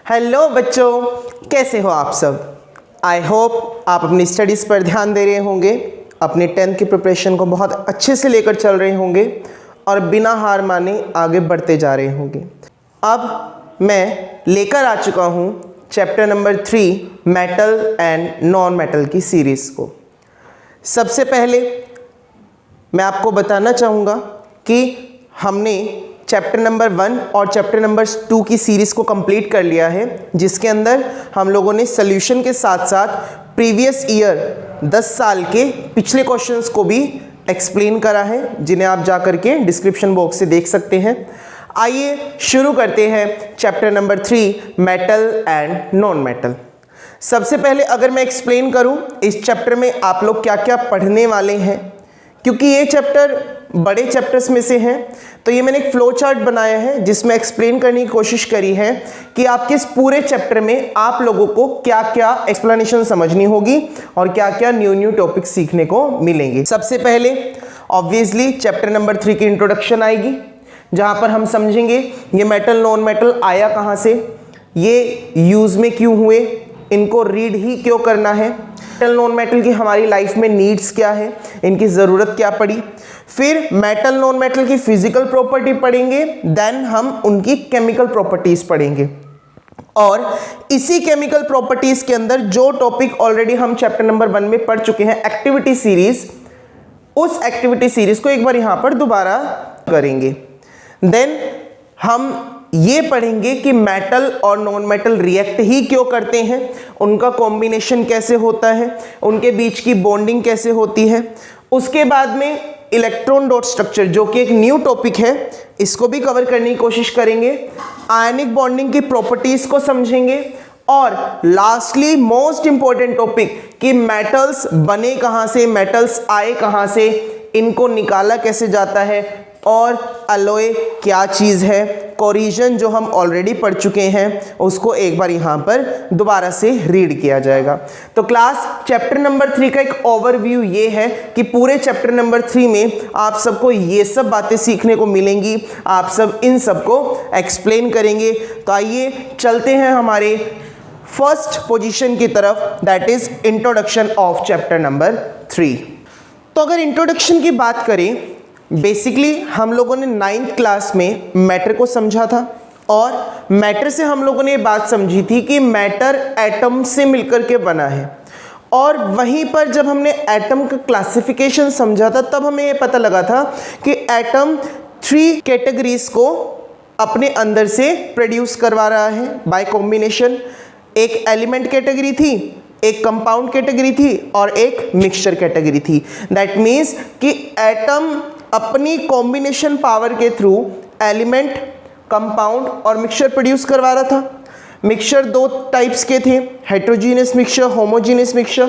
Hello बच्चों, कैसे हो आप सब। आई होप आप अपनी स्टडीज़ पर ध्यान दे रहे होंगे, अपने 10th की प्रिपरेशन को बहुत अच्छे से लेकर चल रहे होंगे और बिना हार माने आगे बढ़ते जा रहे होंगे। अब मैं लेकर आ चुका हूँ chapter number 3 metal and non metal की सीरीज़ को। सबसे पहले मैं आपको बताना चाहूँगा कि हमने चैप्टर नंबर 1 और चैप्टर नंबर 2 की सीरीज़ को कंप्लीट कर लिया है, जिसके अंदर हम लोगों ने सॉल्यूशन के साथ साथ प्रीवियस ईयर 10 साल के पिछले क्वेश्चंस को भी एक्सप्लेन करा है, जिन्हें आप जा करके डिस्क्रिप्शन बॉक्स से देख सकते हैं। आइए शुरू करते हैं chapter number 3 metal and non metal. सबसे पहले अगर मैं एक्सप्लेन करूं इस चैप्टर में आप लोग क्या क्या पढ़ने वाले हैं, क्योंकि ये चैप्टर बड़े चैप्टर्स में से हैं, तो ये मैंने एक फ्लो चार्ट बनाया है जिसमें एक्सप्लेन करने की कोशिश करी है कि आपके इस पूरे चैप्टर में आप लोगों को क्या क्या एक्सप्लेनेशन समझनी होगी और क्या क्या न्यू टॉपिक्स सीखने को मिलेंगे। सबसे पहले ऑब्वियसली चैप्टर नंबर 3 की इंट्रोडक्शन आएगी, जहां पर हम समझेंगे ये मेटल नॉन मेटल आया कहाँ से, ये यूज़ में क्यों हुए, इनको रीड ही क्यों करना है, मेटल नॉन मेटल की हमारी लाइफ में नीड्स क्या है, इनकी ज़रूरत क्या पड़ी। फिर मेटल नॉन मेटल की फिजिकल प्रॉपर्टी पढ़ेंगे, देन हम उनकी केमिकल प्रॉपर्टीज पढ़ेंगे। और इसी केमिकल प्रॉपर्टीज के अंदर जो टॉपिक ऑलरेडी हम चैप्टर नंबर 1 में पढ़ चुके हैं एक्टिविटी सीरीज, उस एक्टिविटी सीरीज को एक बार यहां पर दोबारा करेंगे। देन हम ये पढ़ेंगे कि मेटल और नॉन मेटल रिएक्ट ही क्यों करते हैं, उनका कॉम्बिनेशन कैसे होता है, उनके बीच की बॉन्डिंग कैसे होती है। उसके बाद में इलेक्ट्रॉन डॉट स्ट्रक्चर, जो कि एक न्यू टॉपिक है, इसको भी कवर करने की कोशिश करेंगे। आयनिक बॉन्डिंग की प्रॉपर्टीज को समझेंगे और लास्टली मोस्ट इंपॉर्टेंट टॉपिक कि मेटल्स बने कहां से, मेटल्स आए कहां से, इनको निकाला कैसे जाता है और अलॉय क्या चीज़ है, कोरिजन जो हम ऑलरेडी पढ़ चुके हैं उसको एक बार यहाँ पर दोबारा से रीड किया जाएगा। तो क्लास चैप्टर नंबर 3 का एक ओवरव्यू ये है कि पूरे चैप्टर नंबर 3 में आप सबको ये सब बातें सीखने को मिलेंगी, आप सब इन सब को एक्सप्लेन करेंगे। तो आइए चलते हैं हमारे फर्स्ट पोजीशन की तरफ, that is introduction of chapter number 3। तो अगर इंट्रोडक्शन की बात करें, बेसिकली हम लोगों ने 9th क्लास में मैटर को समझा था और मैटर से हम लोगों ने ये बात समझी थी कि मैटर एटम से मिलकर के बना है। और वहीं पर जब हमने एटम का क्लासिफिकेशन समझा था तब हमें ये पता लगा था कि एटम 3 कैटेगरीज को अपने अंदर से प्रोड्यूस करवा रहा है बाय कॉम्बिनेशन। एक एलिमेंट कैटेगरी थी, एक कंपाउंड कैटेगरी थी और एक मिक्सचर कैटेगरी थी। दैट मीन्स कि एटम अपनी कॉम्बिनेशन पावर के थ्रू एलिमेंट, कंपाउंड और मिक्सचर प्रोड्यूस करवा रहा था। मिक्सचर 2 टाइप्स के थे, heterogeneous mixture, homogeneous mixture.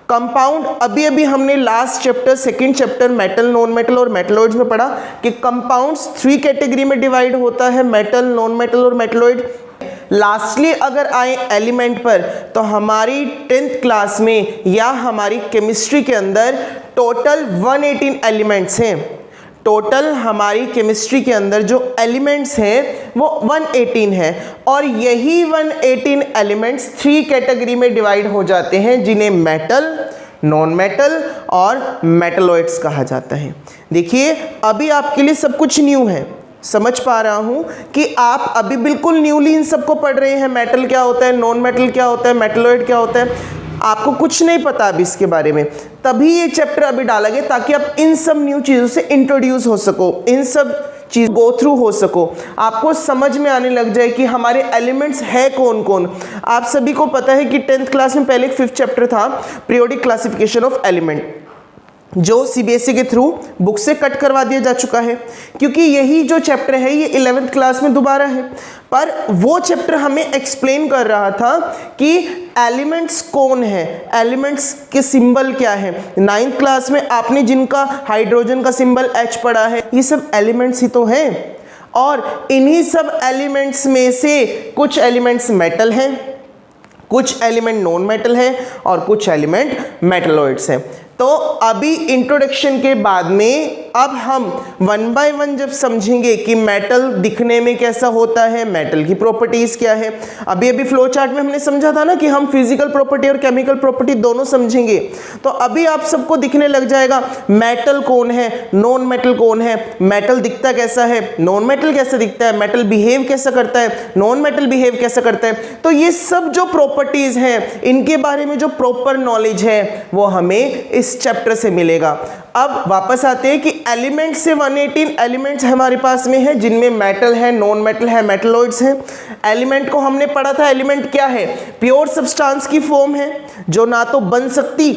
Compound अभी अभी हमने last chapter, second chapter metal non metal और मेटलॉइड्स में पढ़ा कि कंपाउंड्स 3 कैटेगरी में डिवाइड होता है, मेटल, नॉन मेटल और मेटलॉइड। लास्टली अगर आए एलिमेंट पर, तो हमारी 10th क्लास में या हमारी केमिस्ट्री के अंदर टोटल 118 एलिमेंट्स हैं। टोटल हमारी केमिस्ट्री के अंदर जो एलिमेंट्स हैं वो 118 हैं और यही 118 एलिमेंट्स 3 कैटेगरी में डिवाइड हो जाते हैं, जिन्हें मेटल, नॉन मेटल और मेटलॉइड्स कहा जाता है। देखिए अभी आपके लिए सब कुछ न्यू है, समझ पा रहा हूं कि आप अभी बिल्कुल न्यूली इन सबको पढ़ रहे हैं। मेटल क्या होता है, नॉन मेटल क्या होता है, मेटलॉइड क्या होता है, आपको कुछ नहीं पता अभी इसके बारे में। तभी ये चैप्टर अभी डाला गया ताकि आप इन सब न्यू चीज़ों से इंट्रोड्यूस हो सको, इन सब चीज़ गो थ्रू हो सको, आपको समझ में आने लग जाए कि हमारे एलिमेंट्स है कौन कौन। आप सभी को पता है कि 10th क्लास में पहले एक 5th चैप्टर था, पीरियोडिक क्लासिफिकेशन ऑफ एलिमेंट, जो सीबीएसई के थ्रू बुक से कट करवा दिया जा चुका है, क्योंकि यही जो चैप्टर है ये 11th क्लास में दोबारा है। पर वो चैप्टर हमें एक्सप्लेन कर रहा था कि एलिमेंट्स कौन है, एलिमेंट्स के सिंबल क्या है। 9th क्लास में आपने जिनका हाइड्रोजन का सिंबल H पढ़ा है, ये सब एलिमेंट्स ही तो हैं। और इन्हीं सब एलिमेंट्स में से कुछ एलिमेंट्स मेटल हैं, कुछ एलिमेंट नॉन मेटल है और कुछ एलिमेंट मेटलॉइड्स हैं। तो अभी इंट्रोडक्शन के बाद में अब हम वन बाय वन जब समझेंगे कि मेटल दिखने में कैसा होता है, मेटल की प्रॉपर्टीज क्या है। अभी अभी फ्लो चार्ट में हमने समझा था ना कि हम फिजिकल प्रॉपर्टी और केमिकल प्रॉपर्टी दोनों समझेंगे, तो अभी आप सबको दिखने लग जाएगा मेटल कौन है, नॉन मेटल कौन है, मेटल दिखता कैसा है, नॉन मेटल कैसा दिखता है, मेटल बिहेव कैसा करता है, नॉन मेटल बिहेव कैसा करता है। तो ये सब जो प्रॉपर्टीज हैं, इनके बारे में जो प्रॉपर नॉलेज है वो हमें इस चैप्टर से मिलेगा। अब वापस आते हैं कि एलिमेंट से 118 एलिमेंट्स हमारे पास में है, जिनमें मेटल है, नॉन मेटल है, मेटलॉइड्स हैं। एलिमेंट को हमने पढ़ा था, एलिमेंट क्या है, प्योर सब्सटेंस की फॉर्म है जो ना तो बन सकती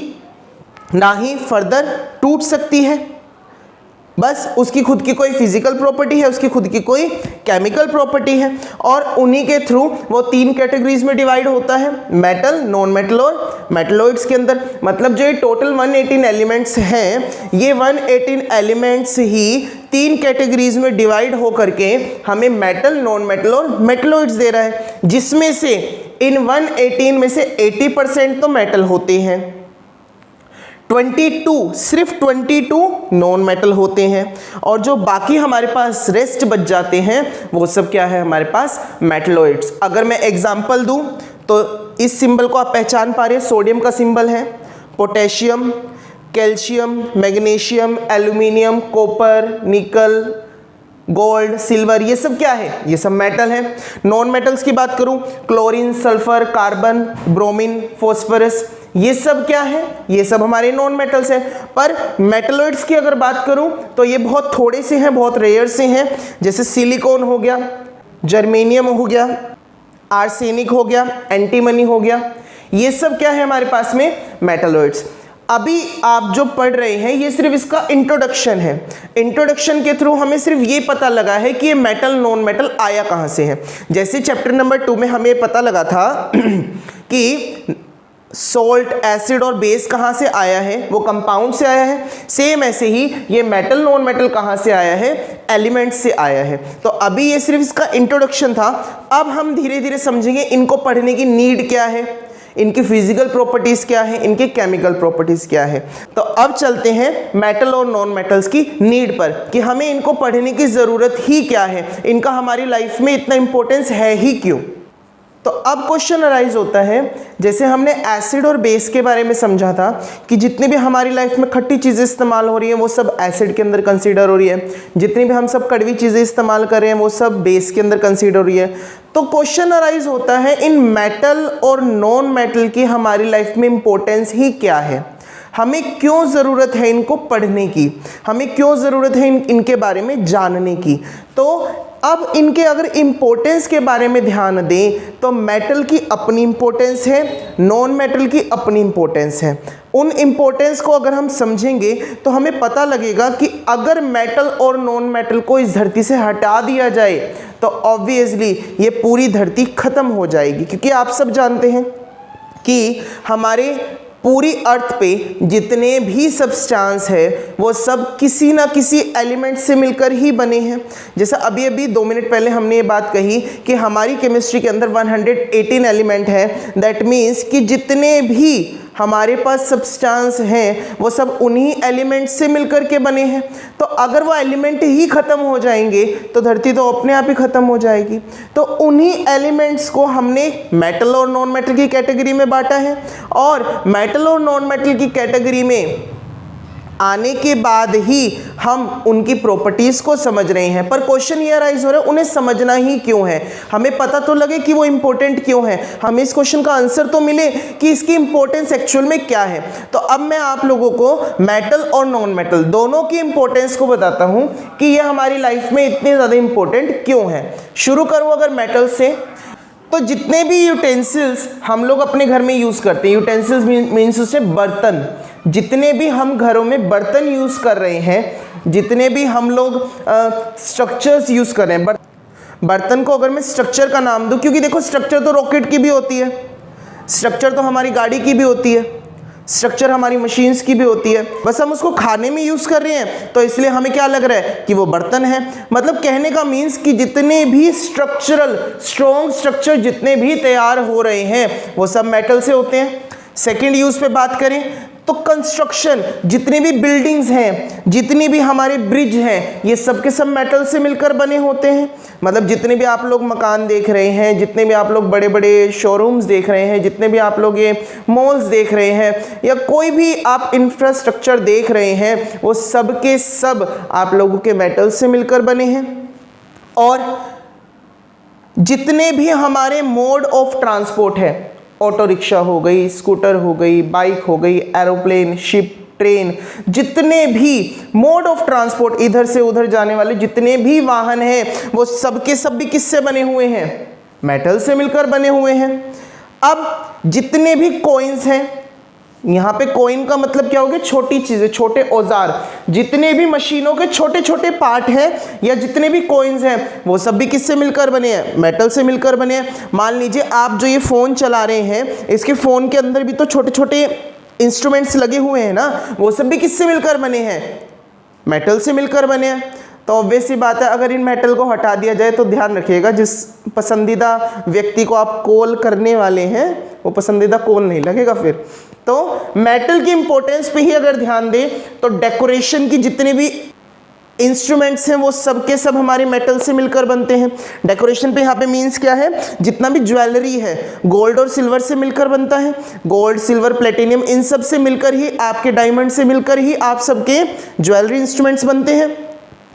ना ही फर्दर टूट सकती है, बस उसकी खुद की कोई फिजिकल प्रॉपर्टी है, उसकी खुद की कोई केमिकल प्रॉपर्टी है, और उन्हीं के थ्रू वो 3 कैटेगरीज में डिवाइड होता है, मेटल, नॉन मेटल और मेटलॉइड्स के अंदर। मतलब जो ये टोटल 118 एलिमेंट्स हैं, ये 118 एलिमेंट्स ही 3 कैटेगरीज में डिवाइड हो करके हमें मेटल, नॉन मेटल और मेटलॉइड्स दे रहा है, जिसमें से इन 118 में से 80% तो मेटल होते हैं, 22 सिर्फ 22 नॉन मेटल होते हैं, और जो बाकी हमारे पास रेस्ट बच जाते हैं वो सब क्या है हमारे पास, मेटलॉइड्स। अगर मैं एग्जांपल दूं तो इस सिंबल को आप पहचान पा रहे हैं, सोडियम का सिंबल है, potassium, calcium, magnesium, aluminium, copper, निकल, गोल्ड, सिल्वर, ये सब क्या है, ये सब मेटल है। नॉन मेटल्स की बात करूं, chlorine, sulphur, carbon, bromine, phosphorus, ये सब क्या है, ये सब हमारे नॉन मेटल्स हैं। पर मेटलॉइड्स की अगर बात करूं तो ये बहुत थोड़े से हैं, बहुत रेयर से हैं, जैसे सिलिकॉन हो गया, जर्मेनियम हो गया, आर्सेनिक हो गया, एंटीमनी हो गया, ये सब क्या है हमारे पास में, मेटलॉइड्स। अभी आप जो पढ़ रहे हैं ये सिर्फ इसका इंट्रोडक्शन है, इंट्रोडक्शन के थ्रू हमें सिर्फ ये पता लगा है कि ये मेटल, नॉन मेटल आया कहाँ से है। जैसे चैप्टर नंबर 2 में हमें पता लगा था कि सॉल्ट, एसिड और बेस कहाँ से आया है, वो कंपाउंड से आया है, सेम ऐसे ही ये मेटल, नॉन मेटल कहाँ से आया है, एलिमेंट से आया है। तो अभी ये सिर्फ इसका इंट्रोडक्शन था, अब हम धीरे धीरे समझेंगे इनको पढ़ने की नीड क्या है, इनकी फिजिकल प्रॉपर्टीज क्या है, इनके केमिकल प्रॉपर्टीज क्या है। तो अब चलते हैं मेटल और नॉन मेटल्स की नीड पर, कि हमें इनको पढ़ने की ज़रूरत ही क्या है, इनका हमारी लाइफ में इतना इंपॉर्टेंस है ही क्यों। तो अब क्वेश्चन अराइज होता है, जैसे हमने एसिड और बेस के बारे में समझा था कि जितनी भी हमारी लाइफ में खट्टी चीज़ें इस्तेमाल हो रही हैं वो सब एसिड के अंदर कंसीडर हो रही है, जितनी भी हम सब कड़वी चीज़ें इस्तेमाल कर रहे हैं वो सब बेस के अंदर कंसीडर हो रही है। तो क्वेश्चन अराइज होता है, इन मेटल और नॉन मेटल की हमारी लाइफ में इंपॉर्टेंस ही क्या है, हमें क्यों ज़रूरत है इनको पढ़ने की, हमें क्यों ज़रूरत है इनके बारे में जानने की। तो अब इनके अगर इम्पोर्टेंस के बारे में ध्यान दें तो मेटल की अपनी इम्पोर्टेंस है, नॉन मेटल की अपनी इम्पोर्टेंस है। उन इम्पोर्टेंस को अगर हम समझेंगे तो हमें पता लगेगा कि अगर मेटल और नॉन मेटल को इस धरती से हटा दिया जाए तो ऑब्वियसली ये पूरी धरती ख़त्म हो जाएगी, क्योंकि आप सब जानते हैं कि हमारे पूरी अर्थ पे जितने भी सब्सटेंस है वो सब किसी ना किसी एलिमेंट से मिलकर ही बने हैं। जैसा अभी अभी 2 मिनट पहले हमने ये बात कही कि हमारी केमिस्ट्री के अंदर 118 एलिमेंट है, दैट मीन्स कि जितने भी हमारे पास सब्सटेंस हैं वो सब उन्हीं एलिमेंट से मिलकर के बने हैं। तो अगर वो एलिमेंट ही ख़त्म हो जाएंगे तो धरती तो अपने आप ही ख़त्म हो जाएगी। तो उन्हीं एलिमेंट्स को हमने मेटल और नॉन मेटल की कैटेगरी में बांटा है, और मेटल और नॉन मेटल की कैटेगरी में आने के बाद ही हम उनकी प्रॉपर्टीज़ को समझ रहे हैं। पर क्वेश्चन ये अराइज हो रहा है उन्हें समझना ही क्यों है, हमें पता तो लगे कि वो इम्पोर्टेंट क्यों है, हमें इस क्वेश्चन का आंसर तो मिले कि इसकी इम्पोर्टेंस एक्चुअल में क्या है। तो अब मैं आप लोगों को मेटल और नॉन मेटल दोनों की इम्पोर्टेंस को बताता हूँ कि ये हमारी लाइफ में इतने ज़्यादा इम्पोर्टेंट क्यों है। शुरू करूँ अगर मेटल से, तो जितने भी यूटेंसिल्स हम लोग अपने घर में यूज़ करते हैं, यूटेंसिल्स मीन्स उससे बर्तन, जितने भी हम घरों में बर्तन यूज़ कर रहे हैं, जितने भी हम लोग स्ट्रक्चर्स यूज़ कर रहे हैं, बर्तन को अगर मैं स्ट्रक्चर का नाम दूं, क्योंकि देखो स्ट्रक्चर तो रॉकेट की भी होती है, स्ट्रक्चर तो हमारी गाड़ी की भी होती है, स्ट्रक्चर हमारी मशीन्स की भी होती है, बस हम उसको खाने में यूज़ कर रहे हैं तो इसलिए हमें क्या लग रहा है कि वो बर्तन है। मतलब कहने का मीन्स कि जितने भी स्ट्रक्चरल स्ट्रॉन्ग स्ट्रक्चर जितने भी तैयार हो रहे हैं वो सब मेटल से होते हैं। सेकेंड यूज़ पे बात करें तो कंस्ट्रक्शन, जितनी भी बिल्डिंग्स हैं, जितनी भी हमारे ब्रिज हैं, ये सब के सब मेटल से मिलकर बने होते हैं। मतलब जितने भी आप लोग मकान देख रहे हैं, जितने भी आप लोग बड़े बड़े शोरूम्स देख रहे हैं, जितने भी आप लोग ये मॉल्स देख रहे हैं, या कोई भी आप इंफ्रास्ट्रक्चर देख रहे हैं, वो सब के सब आप लोगों के मेटल से मिलकर बने हैं। और जितने भी हमारे मोड ऑफ ट्रांसपोर्ट है, ऑटो रिक्शा हो गई, स्कूटर हो गई, बाइक हो गई, एरोप्लेन, शिप, ट्रेन, जितने भी मोड ऑफ ट्रांसपोर्ट, इधर से उधर जाने वाले जितने भी वाहन हैं, वो सब के सब भी किससे बने हुए हैं? मेटल से मिलकर बने हुए हैं। अब जितने भी कॉइन्स हैं, यहाँ पे कॉइन का मतलब क्या हो गया? छोटी चीजें, छोटे औजार। जितने भी मशीनों के छोटे छोटे पार्ट हैं या जितने भी कॉइन्स हैं, वो सब भी किससे मिलकर बने हैं? मेटल से मिलकर बने हैं। मान लीजिए आप जो ये फ़ोन चला रहे हैं, इसके फ़ोन के अंदर भी तो छोटे छोटे इंस्ट्रूमेंट्स लगे हुए हैं ना, वो सब भी किससे मिलकर बने हैं? मेटल से मिलकर बने हैं। तो ऑब्वियस सी बात है, अगर इन मेटल को हटा दिया जाए तो ध्यान रखिएगा, जिस पसंदीदा व्यक्ति को आप कॉल करने वाले हैं, वो पसंदीदा कॉल नहीं लगेगा फिर। तो मेटल की इंपॉर्टेंस पे ही अगर ध्यान दें तो डेकोरेशन की जितने भी इंस्ट्रूमेंट्स हैं वो सब के सब हमारे मेटल से मिलकर बनते हैं। डेकोरेशन पे यहाँ पे मीन्स क्या है? जितना भी ज्वेलरी है गोल्ड और सिल्वर से मिलकर बनता है। गोल्ड, सिल्वर, प्लेटिनियम, इन सब से मिलकर ही, आपके डायमंड से मिलकर ही आप सबके ज्वेलरी इंस्ट्रूमेंट्स बनते हैं।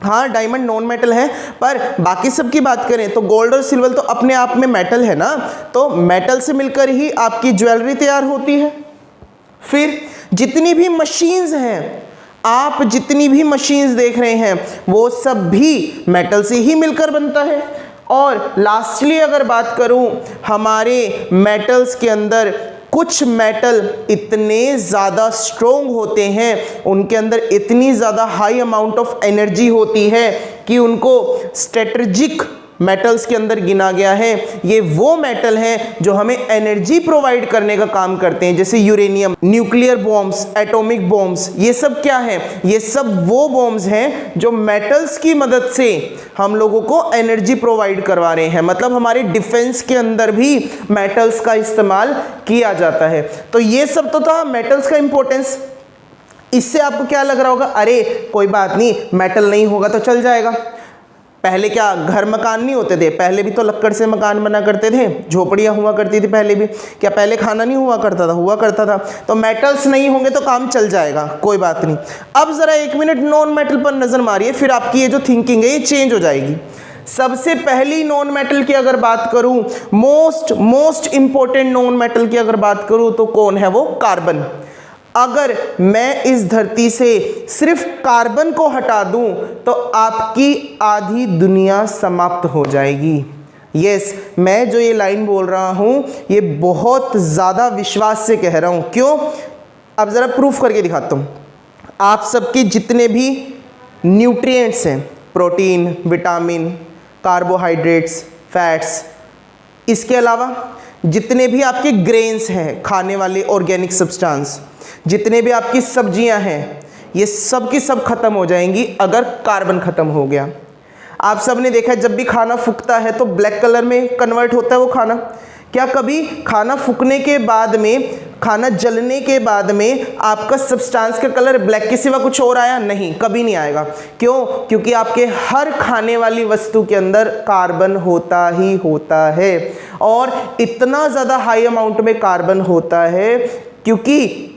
हाँ, डायमंड नॉन मेटल है, पर बाकी सब की बात करें तो गोल्ड और सिल्वर तो अपने आप में मेटल है ना, तो मेटल से मिलकर ही आपकी ज्वेलरी तैयार होती है। फिर जितनी भी मशीन्स हैं, आप जितनी भी मशीन्स देख रहे हैं, वो सब भी मेटल से ही मिलकर बनता है। और लास्टली अगर बात करूं, हमारे मेटल्स के अंदर कुछ मेटल इतने ज़्यादा स्ट्रोंग होते हैं, उनके अंदर इतनी ज़्यादा हाई अमाउंट ऑफ एनर्जी होती है कि उनको स्ट्रेटेजिक मेटल्स के अंदर गिना गया है। ये वो मेटल हैं जो हमें एनर्जी प्रोवाइड करने का काम करते हैं, जैसे uranium, nuclear bombs, atomic bombs. ये सब क्या है? ये सब वो बॉम्ब्स हैं जो मेटल्स की मदद से हम लोगों को एनर्जी प्रोवाइड करवा रहे हैं। मतलब हमारे डिफेंस के अंदर भी मेटल्स का इस्तेमाल किया जाता है। तो ये सब तो था मेटल्स का इंपॉर्टेंस। इससे आपको क्या लग रहा होगा? अरे कोई बात नहीं, मेटल नहीं होगा तो चल जाएगा। पहले क्या घर मकान नहीं होते थे? पहले भी तो लक्कड़ से मकान बना करते थे, झोपड़ियाँ हुआ करती थी पहले भी। क्या पहले खाना नहीं हुआ करता था? हुआ करता था। तो मेटल्स नहीं होंगे तो काम चल जाएगा, कोई बात नहीं। अब ज़रा एक मिनट नॉन मेटल पर नज़र मारिए, फिर आपकी ये जो थिंकिंग है ये चेंज हो जाएगी। सबसे पहली नॉन मेटल की अगर बात करूँ, मोस्ट इंपॉर्टेंट नॉन मेटल की अगर बात करूँ तो कौन है वो? कार्बन। अगर मैं इस धरती से सिर्फ कार्बन को हटा दूं तो आपकी आधी दुनिया समाप्त हो जाएगी। यस, मैं जो ये लाइन बोल रहा हूं ये बहुत ज़्यादा विश्वास से कह रहा हूं। क्यों? अब ज़रा प्रूफ करके दिखाता हूं। आप सबके जितने भी न्यूट्रिएंट्स हैं, प्रोटीन, विटामिन, कार्बोहाइड्रेट्स, फैट्स, इसके अलावा जितने भी आपके ग्रेन्स हैं, खाने वाले ऑर्गेनिक सब्सटेंस, जितने भी आपकी सब्जियां हैं, ये सब की सब खत्म हो जाएंगी अगर कार्बन खत्म हो गया। आप सब ने देखा है जब भी खाना फूकता है तो ब्लैक कलर में कन्वर्ट होता है वो खाना। क्या कभी खाना फूकने के बाद में, खाना जलने के बाद में आपका सब्सटेंस का कलर ब्लैक के सिवा कुछ और आया? नहीं, कभी नहीं आएगा। क्यों? क्योंकि आपके हर खाने वाली वस्तु के अंदर कार्बन होता ही होता है, और इतना ज़्यादा हाई अमाउंट में कार्बन होता है, क्योंकि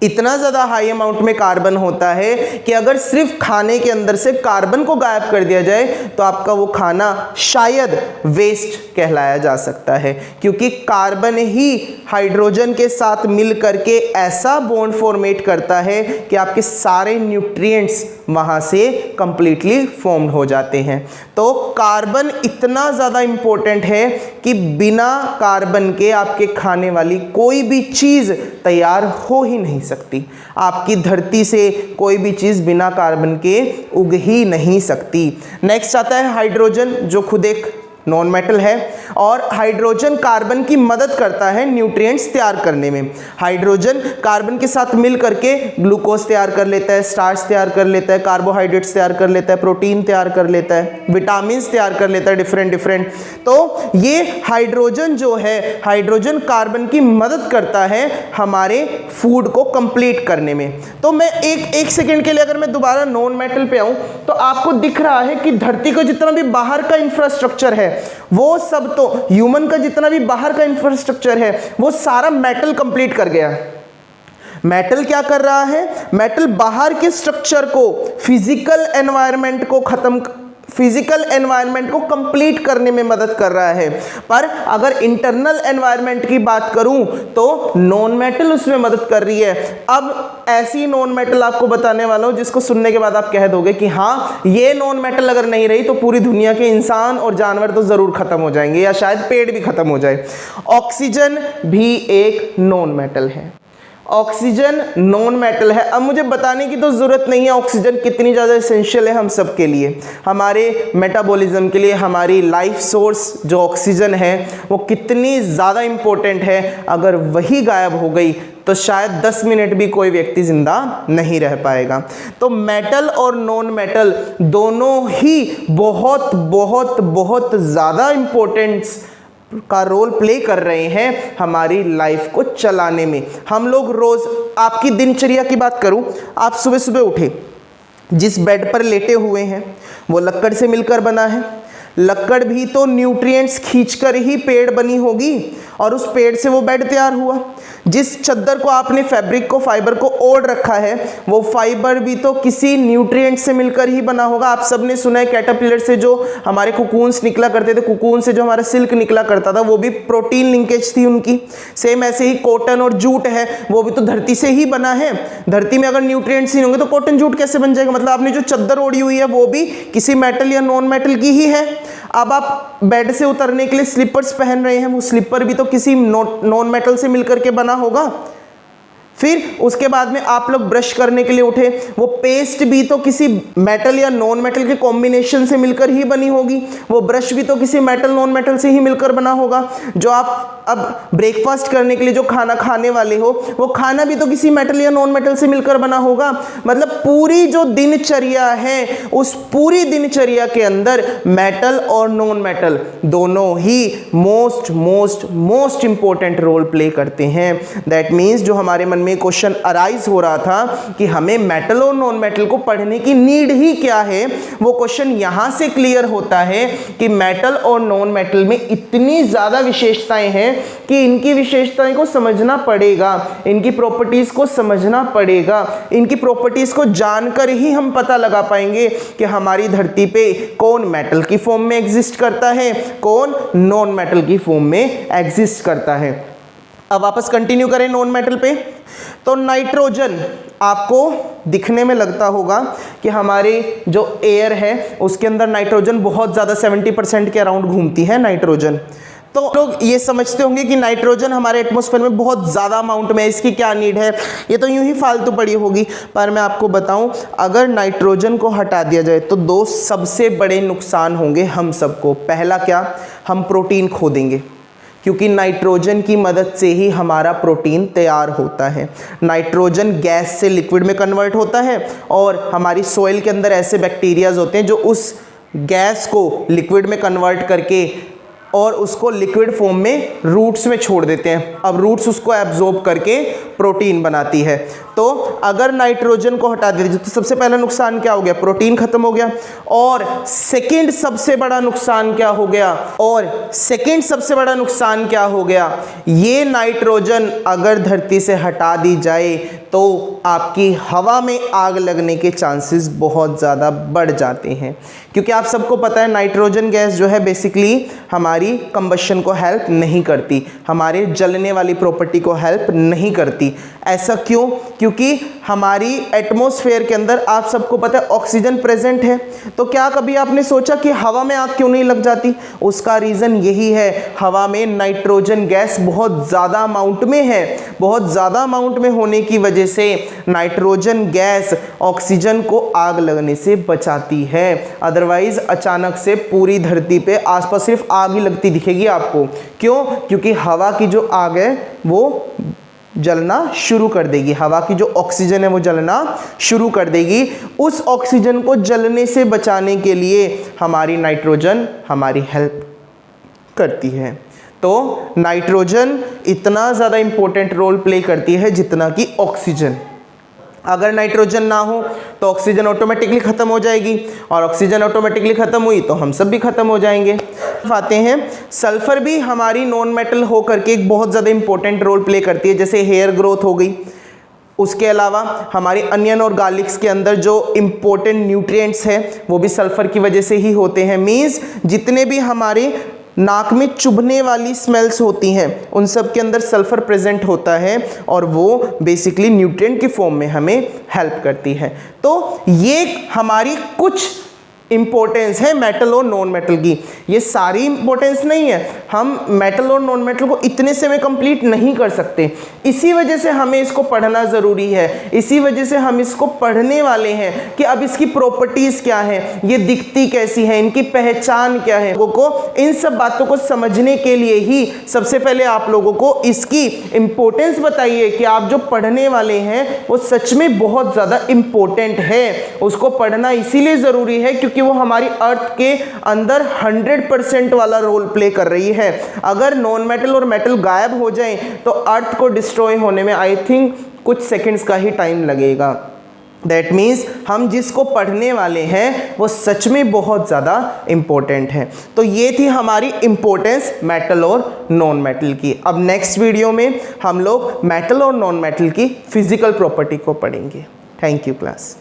इतना ज़्यादा हाई अमाउंट में कार्बन होता है कि अगर सिर्फ खाने के अंदर से कार्बन को गायब कर दिया जाए तो आपका वो खाना शायद वेस्ट कहलाया जा सकता है, क्योंकि कार्बन ही हाइड्रोजन के साथ मिल करके ऐसा बॉन्ड फॉर्मेट करता है कि आपके सारे न्यूट्रिएंट्स वहाँ से कंप्लीटली फॉर्म्ड हो जाते हैं। तो कार्बन इतना ज़्यादा इम्पोर्टेंट है कि बिना कार्बन के आपके खाने वाली कोई भी चीज़ तैयार हो ही नहीं सकती। आपकी धरती से कोई भी चीज़ बिना कार्बन के उग ही नहीं सकती। नेक्स्ट आता है हाइड्रोजन, जो खुद एक नॉन मेटल है। और हाइड्रोजन कार्बन की मदद करता है न्यूट्रिएंट्स तैयार करने में। हाइड्रोजन कार्बन के साथ मिल करके ग्लूकोज तैयार कर लेता है, स्टार्च तैयार कर लेता है, कार्बोहाइड्रेट्स तैयार कर लेता है, प्रोटीन तैयार कर लेता है, विटामिन तैयार कर लेता है डिफरेंट। तो ये हाइड्रोजन जो है, हाइड्रोजन कार्बन की मदद करता है हमारे फूड को कंप्लीट करने में। तो मैं एक सेकंड के लिए अगर मैं दोबारा नॉन मेटल पे आऊं तो आपको दिख रहा है कि धरती को जितना भी बाहर का इंफ्रास्ट्रक्चर है वो सब, तो ह्यूमन का जितना भी बाहर का इंफ्रास्ट्रक्चर है वो सारा मेटल कंप्लीट कर गया। मेटल क्या कर रहा है? मेटल बाहर के स्ट्रक्चर को, फिजिकल एनवायरनमेंट को कंप्लीट करने में मदद कर रहा है। पर अगर इंटरनल एनवायरनमेंट की बात करूं तो नॉन मेटल उसमें मदद कर रही है। अब ऐसी नॉन मेटल आपको बताने वाला हूं जिसको सुनने के बाद आप कह दोगे कि हाँ, ये नॉन मेटल अगर नहीं रही तो पूरी दुनिया के इंसान और जानवर तो जरूर खत्म हो जाएंगे, या शायद पेड़ भी खत्म हो जाए। ऑक्सीजन भी एक नॉन मेटल है। ऑक्सीजन नॉन मेटल है। अब मुझे बताने की तो ज़रूरत नहीं है ऑक्सीजन कितनी ज़्यादा एसेंशियल है हम सब के लिए, हमारे मेटाबॉलिज्म के लिए। हमारी लाइफ सोर्स जो ऑक्सीजन है वो कितनी ज़्यादा इम्पोर्टेंट है। अगर वही गायब हो गई तो शायद 10 मिनट भी कोई व्यक्ति जिंदा नहीं रह पाएगा। तो मेटल और नॉन मेटल दोनों ही बहुत बहुत बहुत ज़्यादा इम्पोर्टेंस का रोल प्ले कर रहे हैं हमारी लाइफ को चलाने में। हम लोग रोज, आपकी दिनचर्या की बात करूं, आप सुबह सुबह उठे, जिस बेड पर लेटे हुए हैं वो लकड़ से मिलकर बना है। लकड़ भी तो न्यूट्रिएंट्स खींचकर ही पेड़ बनी होगी और उस पेड़ से वो बेड तैयार हुआ। जिस चद्दर को आपने फैब्रिक को, फाइबर को ओढ़ रखा है, वो फाइबर भी तो किसी न्यूट्रिएंट से मिलकर ही बना होगा। आप सबने सुना है कैटरपिलर से जो हमारे कुकून्स निकला करते थे, कुकून से जो हमारा सिल्क निकला करता था, वो भी प्रोटीन लिंकेज थी उनकी। सेम ऐसे ही कॉटन और जूट है, वो भी तो धरती से ही बना है। धरती में अगर न्यूट्रिएंट्स ही होंगे तो कॉटन जूट कैसे बन जाएगा? मतलब आपने जो चद्दर ओढ़ी हुई है वो भी किसी मेटल या नॉन मेटल की ही है। अब आप बेड से उतरने के लिए स्लीपर्स पहन रहे हैं, वो स्लीपर भी तो किसी नॉन मेटल से मिलकर के बना होगा। फिर उसके बाद में आप लोग ब्रश करने के लिए उठे, वो पेस्ट भी तो किसी मेटल या नॉन मेटल के कॉम्बिनेशन से मिलकर ही बनी होगी। वो ब्रश भी तो किसी मेटल नॉन मेटल से ही मिलकर बना होगा। जो आप अब ब्रेकफास्ट करने के लिए जो खाना खाने वाले हो, वो खाना भी तो किसी मेटल या नॉन मेटल से मिलकर बना होगा। मतलब पूरी जो दिनचर्या है, उस पूरी दिनचर्या के अंदर मेटल और नॉन मेटल दोनों ही मोस्ट इंपॉर्टेंट रोल प्ले करते हैं। दैट मीन्स जो हमारे मन में क्वेश्चन अराइज हो रहा था कि हमें मेटल और नॉन मेटल को पढ़ने की नीड ही क्या है, वो क्वेश्चन यहां से क्लियर होता है कि मेटल और नॉन मेटल में इतनी ज्यादा विशेषताएं हैं कि इनकी विशेषताएं को समझना पड़ेगा, इनकी प्रॉपर्टीज को समझना पड़ेगा। इनकी प्रॉपर्टीज को जानकर ही हम पता लगा पाएंगे कि हमारी धरती पे कौन मेटल की फॉर्म में एग्जिस्ट करता है, कौन नॉन मेटल की फॉर्म में एग्जिस्ट करता है। अब वापस कंटिन्यू करें नॉन मेटल पे। तो नाइट्रोजन आपको दिखने में लगता होगा कि हमारे जो एयर है उसके अंदर नाइट्रोजन बहुत ज़्यादा 70% के अराउंड घूमती है नाइट्रोजन। तो लोग ये समझते होंगे कि नाइट्रोजन हमारे एटमॉस्फेयर में बहुत ज़्यादा अमाउंट में है, इसकी क्या नीड है, ये तो यूं ही फालतू पड़ी होगी। पर मैं आपको बताऊं, अगर नाइट्रोजन को हटा दिया जाए तो दो सबसे बड़े नुकसान होंगे हम सबको। पहला क्या, हम प्रोटीन खो देंगे, क्योंकि नाइट्रोजन की मदद से ही हमारा प्रोटीन तैयार होता है। नाइट्रोजन गैस से लिक्विड में कन्वर्ट होता है और हमारी सॉइल के अंदर ऐसे बैक्टीरियाज होते हैं जो उस गैस को लिक्विड में कन्वर्ट करके और उसको लिक्विड फॉर्म में रूट्स में छोड़ देते हैं। अब रूट्स उसको एब्जॉर्ब करके प्रोटीन बनाती है। तो अगर नाइट्रोजन को हटा दीजिए तो सबसे पहला नुकसान क्या हो गया, प्रोटीन खत्म हो गया। और सेकंड सबसे बड़ा नुकसान क्या हो गया, ये नाइट्रोजन अगर धरती से हटा दी जाए तो आपकी हवा में आग लगने के चांसेस बहुत ज़्यादा बढ़ जाते हैं। क्योंकि आप सबको पता है नाइट्रोजन गैस जो है बेसिकली हमारी कंबशन को हेल्प नहीं करती, हमारे जलने वाली प्रॉपर्टी को हेल्प नहीं करती। करती। ऐसा क्यों? क्योंकि हमारी एटमॉस्फेयर के अंदर आप सबको पता है ऑक्सीजन प्रेजेंट है। तो क्या कभी आपने सोचा कि हवा में आग क्यों नहीं लग जाती? उसका रीज़न यही है, हवा में नाइट्रोजन गैस बहुत ज़्यादा अमाउंट में है। बहुत ज़्यादा अमाउंट में होने की वजह से नाइट्रोजन गैस ऑक्सीजन को आग लगने से बचाती है। अदरवाइज अचानक से पूरी धरती पे आसपास सिर्फ आग ही लगती दिखेगी आपको। क्यों? क्योंकि हवा की जो आग है वो जलना शुरू कर देगी। हवा की जो ऑक्सीजन है वो जलना शुरू कर देगी। उस ऑक्सीजन को जलने से बचाने के लिए हमारी नाइट्रोजन हमारी हेल्प करती है। तो नाइट्रोजन इतना ज़्यादा इंपॉर्टेंट रोल प्ले करती है जितना कि ऑक्सीजन। अगर नाइट्रोजन ना हो तो ऑक्सीजन ऑटोमेटिकली ख़त्म हो जाएगी, और ऑक्सीजन ऑटोमेटिकली ख़त्म हुई तो हम सब भी ख़त्म हो जाएंगे। आते हैं सल्फ़र भी हमारी नॉन मेटल हो करके एक बहुत ज़्यादा इंपॉर्टेंट रोल प्ले करती है, जैसे हेयर ग्रोथ हो गई। उसके अलावा हमारी अनियन और गार्लिक्स के अंदर जो इम्पोर्टेंट न्यूट्रिएंट्स हैं वो भी सल्फ़र की वजह से ही होते हैं। मीन्स जितने भी हमारे नाक में चुभने वाली स्मेल्स होती हैं उन सब के अंदर सल्फ़र प्रेजेंट होता है, और वो बेसिकली न्यूट्रिएंट की फॉर्म में हमें हेल्प करती है। तो ये हमारी कुछ इंपॉर्टेंस है मेटल और नॉन मेटल की। ये सारी इंपॉर्टेंस नहीं है, हम मेटल और नॉन मेटल को इतने से में कंप्लीट नहीं कर सकते। इसी वजह से हमें इसको पढ़ना ज़रूरी है, इसी वजह से हम इसको पढ़ने वाले हैं कि अब इसकी प्रॉपर्टीज़ क्या हैं, ये दिखती कैसी है, इनकी पहचान क्या है। लोगों को इन सब बातों को समझने के लिए ही सबसे पहले आप लोगों को इसकी इंपॉर्टेंस बताइए कि आप जो पढ़ने वाले हैं वो सच में बहुत ज़्यादा इम्पोर्टेंट है। उसको पढ़ना इसीलिए ज़रूरी है क्योंकि वो हमारी अर्थ के अंदर 100% वाला रोल प्ले कर रही है। अगर नॉन मेटल और मेटल गायब हो जाएं तो अर्थ को डिस्ट्रॉय होने में आई थिंक कुछ सेकंड्स का ही टाइम लगेगा। दैट मीन्स हम जिसको पढ़ने वाले हैं वो सच में बहुत ज़्यादा इम्पोर्टेंट है। तो ये थी हमारी इम्पोर्टेंस मेटल और नॉन मेटल की। अब नेक्स्ट वीडियो में हम लोग मेटल और नॉन मेटल की फिजिकल प्रॉपर्टी को पढ़ेंगे। Thank you class.